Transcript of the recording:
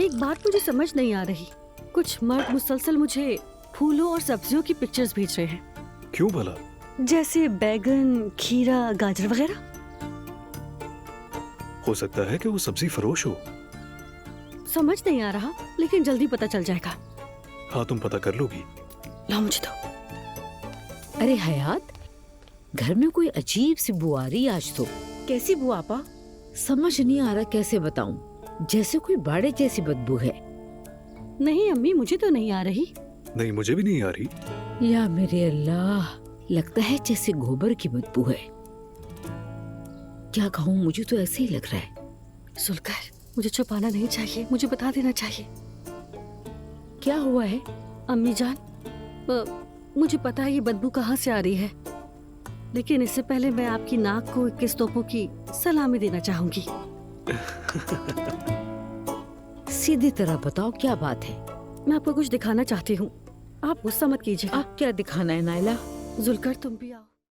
एक बात मुझे समझ नहीं आ रही, कुछ मर्द मुसलसल मुझे फूलों और सब्जियों की पिक्चर्स भेज रहे हैं। क्यों भला? जैसे बैगन, खीरा, गाजर वगैरह। हो सकता है कि वो सब्जी फरोश हो। समझ नहीं आ रहा, लेकिन जल्दी पता चल जाएगा। हाँ, तुम पता कर लोगी। लाओ मुझे दो। अरे हयात, घर में कोई अजीब सी बू आ रही आज तो। कैसी बुआ आपा? समझ नहीं आ रहा कैसे बताऊं, जैसे कोई बाड़े जैसी बदबू है। नहीं अम्मी, मुझे तो नहीं आ रही। नहीं, मुझे भी नहीं आ रही। या मेरे अल्लाह, लगता है जैसे गोबर की बदबू है। क्या कहूँ, मुझे तो ऐसे ही लग रहा है। सुलकर, मुझे छुपाना नहीं चाहिए, मुझे बता देना चाहिए। क्या हुआ है? अम्मी जान, मुझे पता है ये बदबू कहाँ से आ रही है, लेकिन इससे पहले मैं आपकी नाक को 21 तोपों की सलामी देना चाहूंगी। सीधी तरह बताओ क्या बात है। मैं आपको कुछ दिखाना चाहती हूँ, आप गुस्सा मत कीजिएगा। आप क्या दिखाना है नायला? जुलकर, तुम भी आओ।